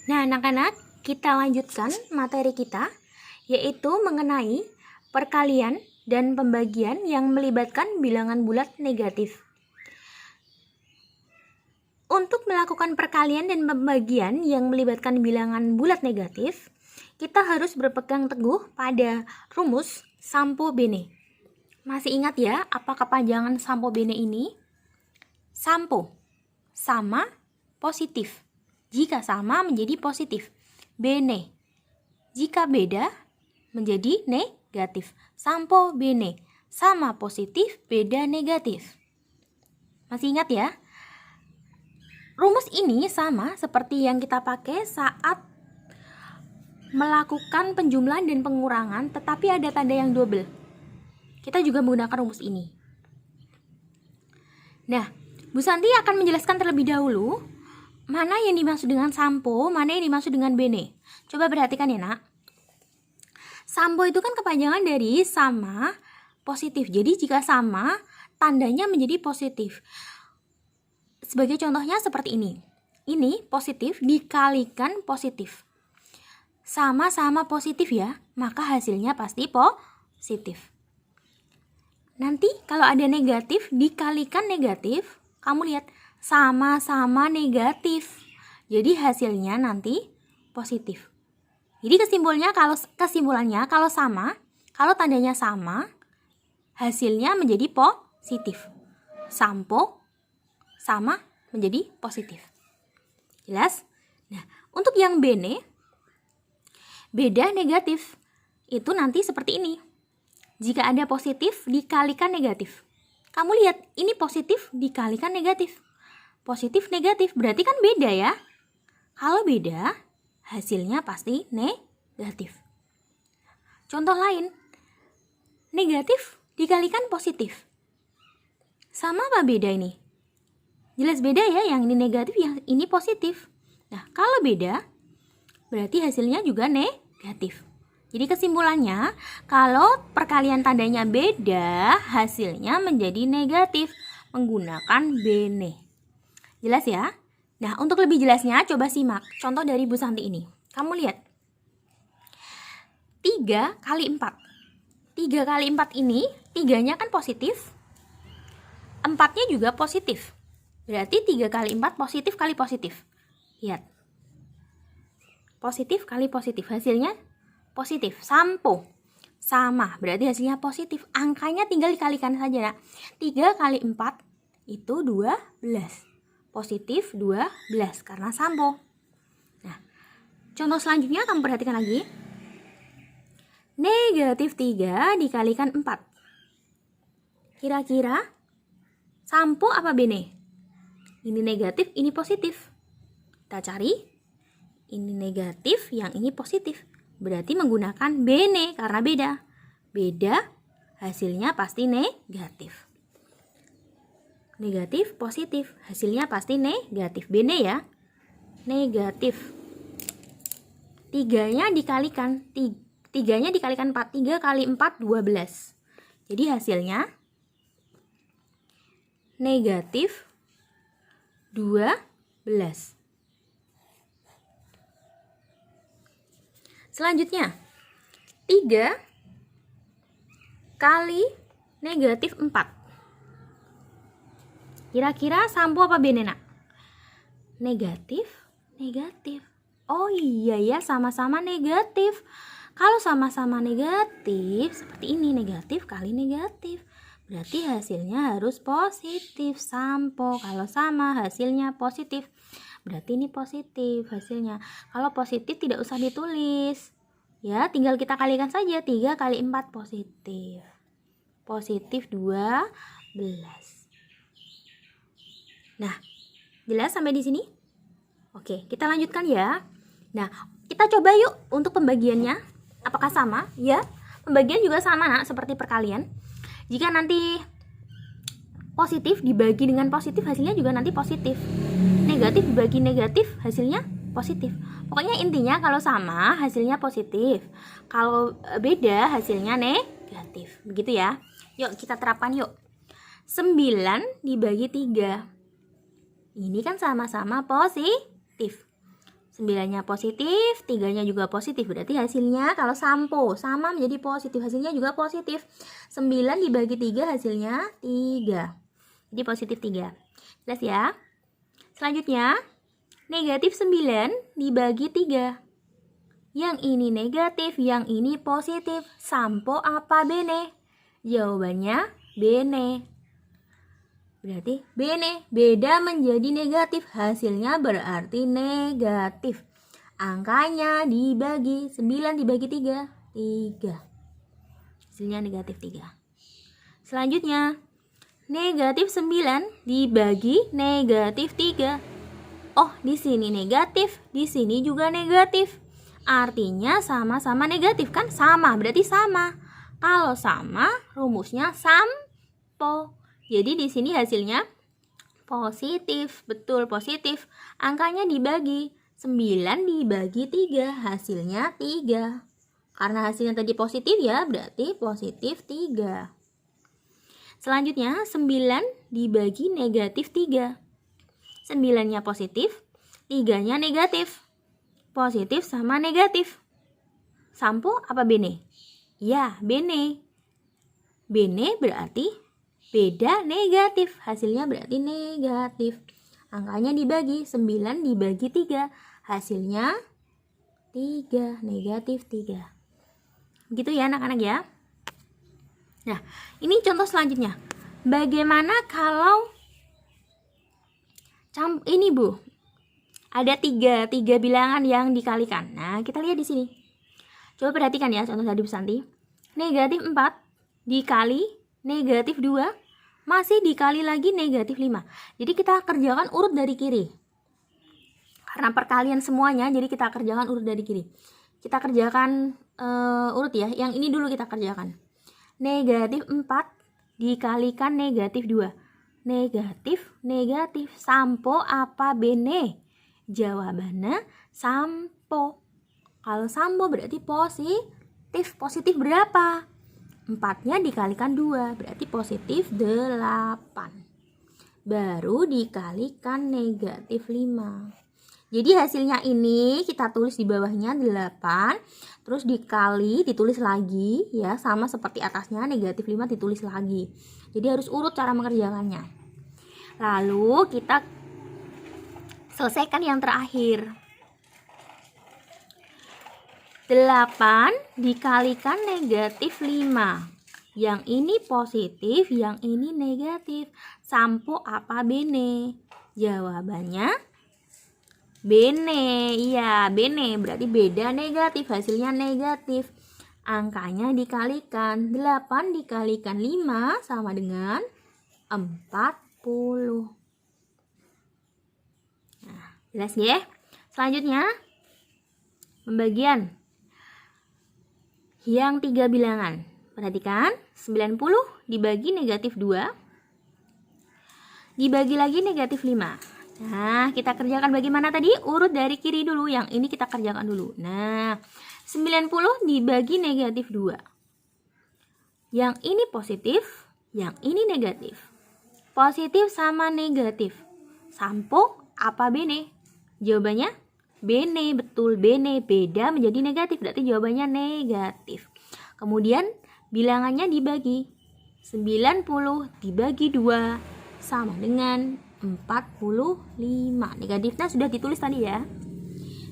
Nah, anak-anak, kita lanjutkan materi kita, yaitu mengenai perkalian dan pembagian yang melibatkan bilangan bulat negatif. Untuk melakukan perkalian dan pembagian yang melibatkan bilangan bulat negatif, kita harus berpegang teguh pada rumus Sampo Bene. Masih ingat ya, apa kepanjangan Sampo Bene ini? Sampo, sama, positif. Jika sama menjadi positif. Bene, jika beda menjadi negatif. Sampo bene, sama positif, beda negatif. Masih ingat ya? Rumus ini sama seperti yang kita pakai saat melakukan penjumlahan dan pengurangan, tetapi ada tanda yang double. Kita juga menggunakan rumus ini. Nah, Bu Santi akan menjelaskan terlebih dahulu mana yang dimaksud dengan sampo, mana yang dimaksud dengan bene. Coba perhatikan ya, Nak. Sampo itu kan kepanjangan dari sama positif. Jadi jika sama, tandanya menjadi positif. Sebagai contohnya seperti ini. Ini positif dikalikan positif. Sama-sama positif ya, maka hasilnya pasti positif. Nanti kalau ada negatif dikalikan negatif, kamu lihat sama-sama negatif. Jadi hasilnya nanti positif. Jadi kesimpulannya kalau sama, kalau tandanya sama, hasilnya menjadi positif. Sampo sama menjadi positif. Jelas? Nah, untuk yang bene, beda negatif. Itu nanti seperti ini. Jika ada positif dikalikan negatif. Kamu lihat, ini positif dikalikan negatif. Positif negatif, berarti kan beda ya. Kalau beda, hasilnya pasti negatif. Contoh lain, negatif dikalikan positif. Sama apa beda ini? Jelas beda ya, yang ini negatif, yang ini positif. Nah, kalau beda, berarti hasilnya juga negatif. Jadi kesimpulannya, kalau perkalian tandanya beda, hasilnya menjadi negatif menggunakan bene. Jelas ya? Nah, untuk lebih jelasnya, coba simak contoh dari Bu Santi ini. Kamu lihat. 3 kali 4. 3 kali 4 ini, 3-nya kan positif. 4-nya juga positif. Berarti 3 kali 4 positif kali positif. Lihat. Positif kali positif. Hasilnya positif. Sampo. Sama. Berarti hasilnya positif. Angkanya tinggal dikalikan saja. Nah, 3 kali 4 itu 12. Positif 12 karena sampo. Nah, contoh selanjutnya kamu perhatikan lagi. Negatif 3 dikalikan 4. Kira-kira sampo apa bene? Ini negatif, ini positif. Kita cari. Ini negatif, yang ini positif. Berarti menggunakan bene karena beda. Beda, hasilnya pasti negatif. Negatif, positif, hasilnya pasti negatif. Bene ya. Negatif. 3-nya dikalikan 3-nya dikalikan 4. 3 kali 4 12. Jadi hasilnya negatif 12. Selanjutnya 3 kali negatif 4. Kira-kira sampo apa bene, Nak? Negatif, negatif. Oh iya ya, sama-sama negatif. Kalau sama-sama negatif, seperti ini, negatif kali negatif. Berarti hasilnya harus positif. Sampo, kalau sama hasilnya positif. Berarti ini positif hasilnya. Kalau positif tidak usah ditulis. Ya, tinggal kita kalikan saja. 3 kali 4 positif. Positif 12. Nah, jelas sampai di sini? Oke, kita lanjutkan ya. Nah, kita coba yuk untuk pembagiannya. Apakah sama? Ya, pembagian juga sama, Nak, seperti perkalian. Jika nanti positif dibagi dengan positif, hasilnya juga nanti positif. Negatif dibagi negatif, hasilnya positif. Pokoknya intinya kalau sama, hasilnya positif. Kalau beda, hasilnya negatif. Begitu ya. Yuk, kita terapkan yuk. 9 dibagi 3. Ini kan sama-sama positif. 9-nya positif, 3-nya juga positif. Berarti hasilnya kalau sampo sama menjadi positif, hasilnya juga positif. 9 dibagi 3 hasilnya 3. Jadi positif 3. Jelas ya? Selanjutnya, negatif 9 dibagi 3. Yang ini negatif, yang ini positif. Sampo apa bene? Jawabannya bene. Berarti bene, beda menjadi negatif. Hasilnya berarti negatif. Angkanya dibagi 9 dibagi 3, 3. Hasilnya negatif 3. Selanjutnya, negatif 9 dibagi negatif 3. Oh, di sini negatif, di sini juga negatif. Artinya sama-sama negatif kan? Sama, berarti sama. Kalau sama, rumusnya sampo. Jadi di sini hasilnya positif, betul positif. Angkanya dibagi 9 dibagi 3, hasilnya 3. Karena hasilnya tadi positif ya, berarti positif 3. Selanjutnya 9 dibagi negatif 3. 9-nya positif, 3-nya negatif. Positif sama negatif. Sampo apa bene? Ya, bene. Bene berarti beda negatif. Hasilnya berarti negatif. Angkanya dibagi 9 dibagi 3. Hasilnya 3, negatif 3. Begitu ya anak-anak ya. Nah, ini contoh selanjutnya. Bagaimana kalau ini Bu, ada tiga bilangan yang dikalikan. Nah, kita lihat di sini. Coba perhatikan ya contoh tadi Bu Santi. Negatif 4 dikali negatif 2 masih dikali lagi negatif 5. Jadi kita kerjakan urut dari kiri. Karena perkalian semuanya, jadi kita kerjakan urut dari kiri. Kita kerjakan urut ya. Yang ini dulu kita kerjakan. Negatif 4 dikalikan negatif 2. Negatif, negatif. Sampo apa bene? Jawabannya sampo. Kalau sampo berarti positif. Positif berapa? 4-nya dikalikan 2, berarti positif 8. Baru dikalikan negatif 5. Jadi hasilnya ini kita tulis di bawahnya 8, terus dikali, ditulis lagi ya, sama seperti atasnya negatif 5 ditulis lagi. Jadi harus urut cara mengerjakannya. Lalu kita selesaikan yang terakhir. 8 dikalikan negatif 5. Yang ini positif, yang ini negatif. Sampo apa bene? Jawabannya bene. Iya, bene. Berarti beda negatif, hasilnya negatif. Angkanya dikalikan. 8 dikalikan 5 sama dengan 40. Nah, jelas ya? Selanjutnya, pembagian yang 3 bilangan. Perhatikan, 90 dibagi negatif 2. Dibagi lagi negatif 5. Nah, kita kerjakan bagaimana tadi? Urut dari kiri dulu. Yang ini kita kerjakan dulu. Nah, 90 dibagi negatif 2. Yang ini positif, yang ini negatif. Positif sama negatif. Sampo apa bene? Jawabannya bene, betul bene. Beda menjadi negatif, berarti jawabannya negatif. Kemudian bilangannya dibagi. 90 dibagi 2 sama dengan 45. Negatifnya sudah ditulis tadi ya.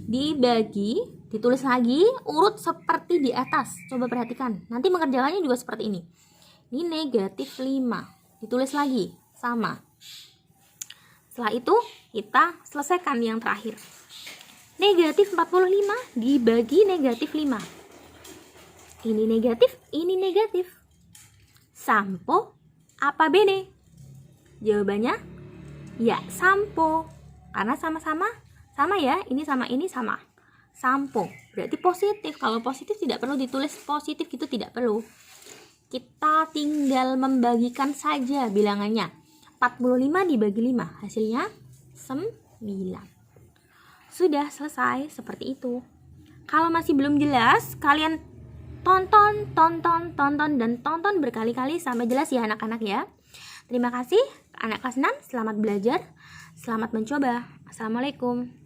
Dibagi, ditulis lagi, urut seperti di atas. Coba perhatikan. Nanti mengerjakannya juga seperti ini. Ini negatif 5. Ditulis lagi, sama. Setelah itu kita selesaikan yang terakhir. Negatif 45 dibagi negatif 5. Ini negatif, ini negatif. Sampo apa bene? Jawabannya ya sampo. Karena sama-sama sama ya, ini sama ini sama. Sampo berarti positif. Kalau positif tidak perlu ditulis positif, itu tidak perlu. Kita tinggal membagikan saja bilangannya. 45 dibagi 5, hasilnya 9. Sudah selesai, seperti itu. Kalau masih belum jelas, kalian tonton dan tonton berkali-kali sampai jelas ya anak-anak ya. Terima kasih anak kelas 6, selamat belajar, selamat mencoba. Assalamualaikum.